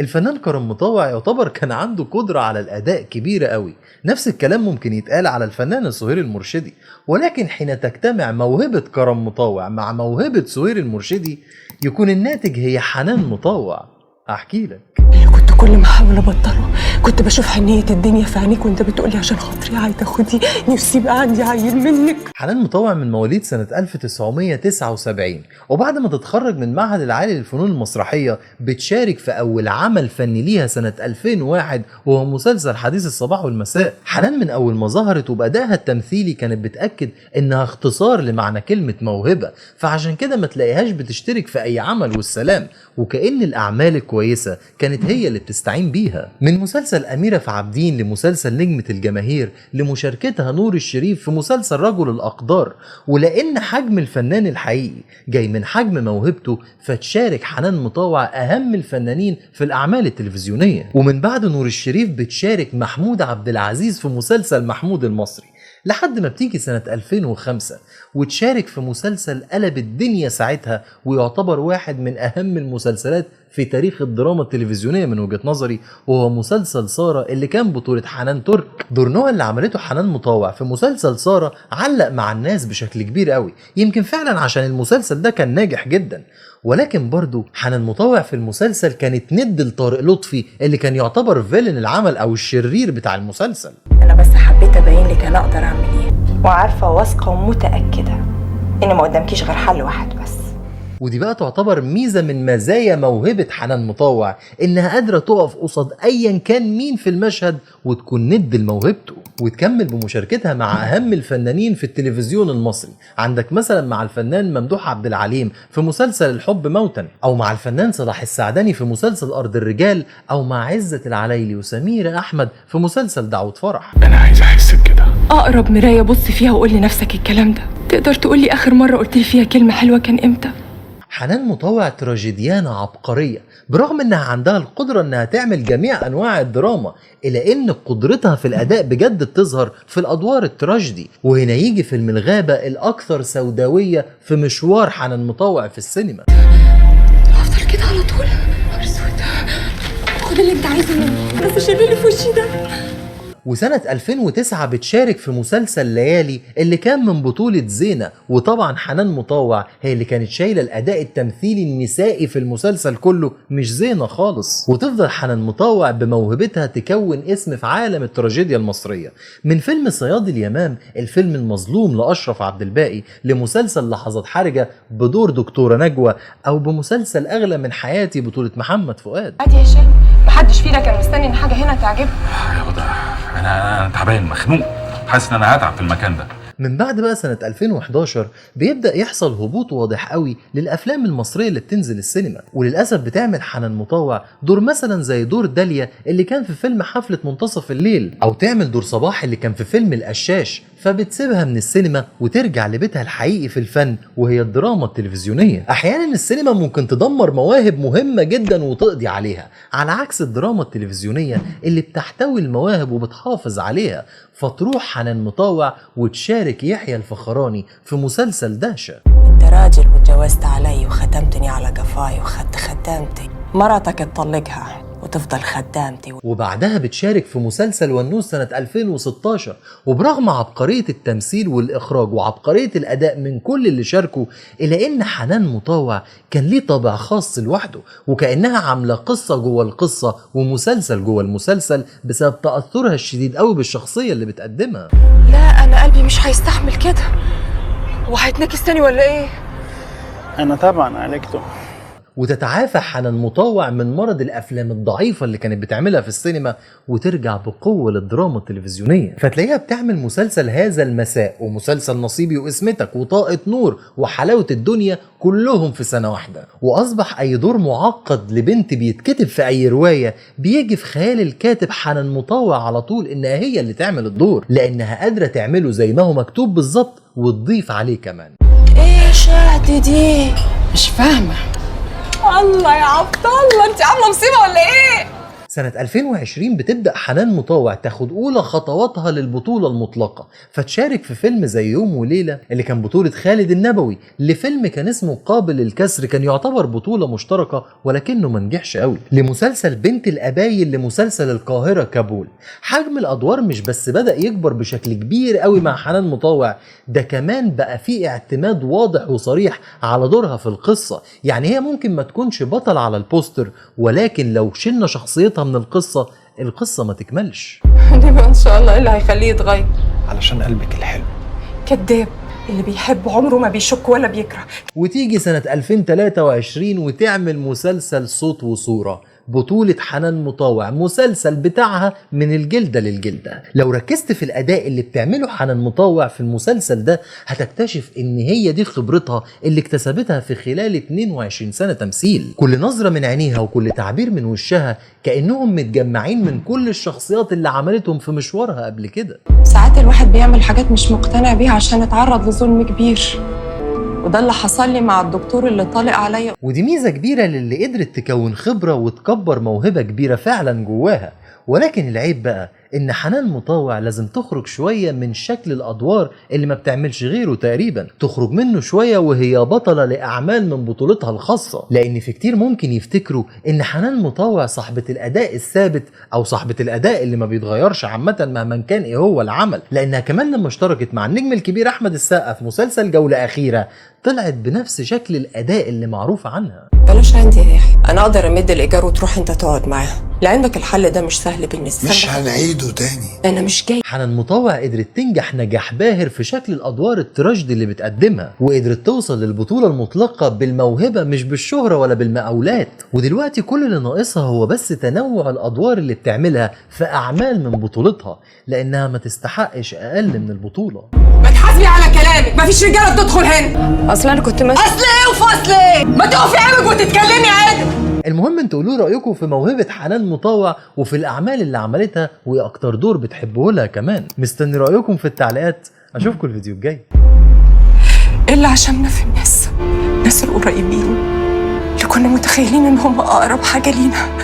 الفنان كرم مطاوع يعتبر كان عنده قدرة على الأداء كبيرة قوي. نفس الكلام ممكن يتقال على الفنان سهير المرشدي، ولكن حين تجتمع موهبة كرم مطاوع مع موهبة سهير المرشدي يكون الناتج هي حنان مطاوع. أحكي لك. اللي كنت كل ما احاول ابطله كنت بشوف حنية الدنيا في عينيك وانت بتقولي عشان خاطري عايزه خدي نفسي يبقى عندي عيل منك. حنان مطاوع من مواليد سنة 1979، وبعد ما تتخرج من معهد العالي للفنون المسرحية بتشارك في أول عمل فني ليها سنة 2001 وهو مسلسل حديث الصباح والمساء. حنان من أول ما ظهرت وبأدائها التمثيلي كانت بتأكد إنها اختصار لمعنى كلمة موهبة، فعشان كده ما تلاقيهاش بتشترك في أي عمل والسلام، وكأن الأعمال الكويسة كانت هي اللي بتستعين بيها. من مسلسل أميرة في عابدين لمسلسل نجمة الجماهير لمشاركتها نور الشريف في مسلسل رجل الأقدار، ولأن حجم الفنان الحقيقي جاي من حجم موهبته فتشارك حنان مطاوع أهم الفنانين في الأعمال التلفزيونية. ومن بعد نور الشريف بتشارك محمود عبد العزيز في مسلسل محمود المصري لحد ما بتيجي سنة 2005 وتشارك في مسلسل قلب الدنيا ساعتها، ويعتبر واحد من أهم المسلسلات في تاريخ الدراما التلفزيونية من وجهة نظري، وهو مسلسل سارة اللي كان بطولة حنان ترك. دور نوع اللي عملته حنان مطاوع في مسلسل سارة علق مع الناس بشكل كبير قوي، يمكن فعلا عشان المسلسل ده كان ناجح جدا. ولكن برضو حنان مطاوع في المسلسل كانت ند لطارق لطفي اللي كان يعتبر فيلن العمل أو الشرير بتاع المسلسل. انا بس حبيت ابين لك انا اقدر اعمل ايه، وعارفه واثقه ومتاكده ان ما قدامكيش غير حل واحد بس. ودي بقى تعتبر ميزة من مزايا موهبة حنان مطاوع، انها قادرة تقف قصاد ايا كان مين في المشهد وتكون ند لموهبته، وتكمل بمشاركتها مع اهم الفنانين في التلفزيون المصري. عندك مثلا مع الفنان ممدوح عبد العليم في مسلسل الحب موتا، او مع الفنان صلاح السعدني في مسلسل ارض الرجال، او مع عزة العلايلي وسميرة احمد في مسلسل دعوة فرح. انا عايز احس بكده. اقرب مرايه بص فيها وقول لنفسك الكلام ده. تقدر تقول لي اخر مره قلت لي فيها كلمه حلوه كان امتى؟ حنان مطاوع تراجيديانة عبقرية، برغم انها عندها القدرة انها تعمل جميع انواع الدراما، الا ان قدرتها في الاداء بجد بتظهر في الادوار التراجيدي. وهنا يجي فيلم الغابة الاكثر سوداوية في مشوار حنان مطاوع في السينما. هفضل كده على طول؟ اسود، خد اللي انت عايزه مني بس شيل اللي في وشي ده. وسنة 2009 بتشارك في مسلسل ليالي اللي كان من بطولة زينة، وطبعا حنان مطاوع هي اللي كانت شايلة الأداء التمثيلي النسائي في المسلسل كله، مش زينة خالص. وتفضل حنان مطاوع بموهبتها تكون اسم في عالم التراجيديا المصرية، من فيلم صياد اليمام الفيلم المظلوم لأشرف عبد الباقي، لمسلسل لحظات حرجة بدور دكتورة نجوى، أو بمسلسل أغلى من حياتي بطولة محمد فؤاد. عادي يا هشام، محدش فينا كان مستني ان حاجه هنا تعجبه. يا وضع انا تعبان مخنوق، حاسس ان انا هتعب في المكان ده. من بعد بقى سنة 2011 بيبدأ يحصل هبوط واضح قوي للأفلام المصرية اللي بتنزل السينما، وللأسف بتعمل حنان مطاوع دور مثلا زي دور داليا اللي كان في فيلم حفلة منتصف الليل، أو تعمل دور صباح اللي كان في فيلم القشاش، فبتسيبها من السينما وترجع لبيتها الحقيقي في الفن وهي الدراما التلفزيونية. أحيانا السينما ممكن تدمر مواهب مهمة جدا وتقضي عليها، على عكس الدراما التلفزيونية اللي بتحتوي المواهب وبتحافظ عليها. فتروح حنان مطاوع وتشارك يحيى الفخراني في مسلسل دهشة. انت راجل واتجوزت علي وختمتني على قفاي وخدت خدامتي، مراتك تطلقها وتفضل خدامتي. وبعدها بتشارك في مسلسل ونوس سنة 2016، وبرغم عبقرية التمثيل والإخراج وعبقرية الأداء من كل اللي شاركوا، إلا إن حنان مطاوع كان ليه طابع خاص لوحده، وكأنها عاملة قصة جوه القصة ومسلسل جوه المسلسل بسبب تأثرها الشديد قوي بالشخصية اللي بتقدمها. لا انا قلبي مش هيستحمل كده، وهيتنكس تاني ولا ايه؟ أنا طبعا عالجته. وتتعافى حنان مطاوع من مرض الافلام الضعيفه اللي كانت بتعملها في السينما وترجع بقوه للدراما التلفزيونيه، فتلاقيها بتعمل مسلسل هذا المساء ومسلسل نصيبي واسمتك وطاقه نور وحلاوه الدنيا كلهم في سنه واحده. واصبح اي دور معقد لبنت بيتكتب في اي روايه بيجي في خيال الكاتب حنان مطاوع على طول انها هي اللي تعمل الدور، لانها قادره تعمله زي ما هو مكتوب بالظبط وتضيف عليه كمان. ايه شهد دي؟ مش فاهمه. الله يا عبد الله، انت عامله مصيبه ولا ايه؟ سنة 2020 بتبدأ حنان مطاوع تاخد أولى خطواتها للبطولة المطلقة، فتشارك في فيلم زي يوم وليلة اللي كان بطولة خالد النبوي، لفيلم كان اسمه قابل للكسر كان يعتبر بطولة مشتركة ولكنه منجحش قوي، لمسلسل بنت الأباين، لمسلسل القاهرة كابول. حجم الأدوار مش بس بدأ يكبر بشكل كبير قوي مع حنان مطاوع، ده كمان بقى فيه اعتماد واضح وصريح على دورها في القصة. يعني هي ممكن ما تكونش بطل على البوستر، ولكن لو شلنا شخصيتها من القصة ما تكملش. انما ان شاء الله ايه اللي هيخليه يتغير؟ علشان قلبك الحلو. كداب، اللي بيحب عمره ما بيشك ولا بيكره. وتيجي سنة 2023 وتعمل مسلسل صوت وصورة، بطولة حنان مطاوع، مسلسل بتاعها من الجلدة للجلدة. لو ركزت في الأداء اللي بتعمله حنان مطاوع في المسلسل ده هتكتشف إن هي دي خبرتها اللي اكتسبتها في خلال 22 سنة تمثيل. كل نظرة من عينيها وكل تعبير من وشها كأنهم متجمعين من كل الشخصيات اللي عملتهم في مشوارها قبل كده. ساعات الواحد بيعمل حاجات مش مقتنع بيها عشان اتعرض لظلم كبير، وده اللي حصل لي مع الدكتور اللي طالق عليا. ودي ميزة كبيرة للي قدرت تكون خبرة وتكبر موهبة كبيرة فعلا جواها. ولكن العيب بقى ان حنان مطاوع لازم تخرج شوية من شكل الادوار اللي ما بتعملش غيره تقريبا، تخرج منه شوية وهي بطلة لاعمال من بطولتها الخاصة. لان في كتير ممكن يفتكروا ان حنان مطاوع صاحبة الاداء الثابت او صاحبة الاداء اللي ما بيتغيرش عامة مهما كان ايه هو العمل، لانها كمان لما اشتركت مع النجم الكبير احمد السقا في مسلسل جولة اخيرة طلعت بنفس شكل الاداء اللي معروف عنها. بلاش عندي يا يحيى، انا اقدر امد الايجار وتروح انت تقعد معاها، لعلمك الحل ده مش سهل بالنسبه لي. مش هنعيده تاني. انا مش جاي. حنان مطاوع قدرت تنجح نجاح باهر في شكل الادوار التراجيدي اللي بتقدمها، وقدرت توصل للبطوله المطلقه بالموهبه مش بالشهره ولا بالمقاولات. ودلوقتي كل اللي ناقصها هو بس تنوع الادوار اللي بتعملها في اعمال من بطولتها، لانها ما تستحقش اقل من البطوله. ما تحاسبي على كلامك، مفيش رجاله تدخل هنا. اصل انا كنت اصل ايه وفصل ايه؟ ما تقفي عيبك وتتكلمي عادي. المهم انتوا قولوا رايكم في موهبه حنان مطاوع وفي الاعمال اللي عملتها، وايه اكتر دور بتحبوه لها كمان. مستني رايكم في التعليقات. اشوفكم الفيديو الجاي. الا عشاننا في الناس القريبين اللي كنا متخيلين ان هم اقرب حاجه لينا.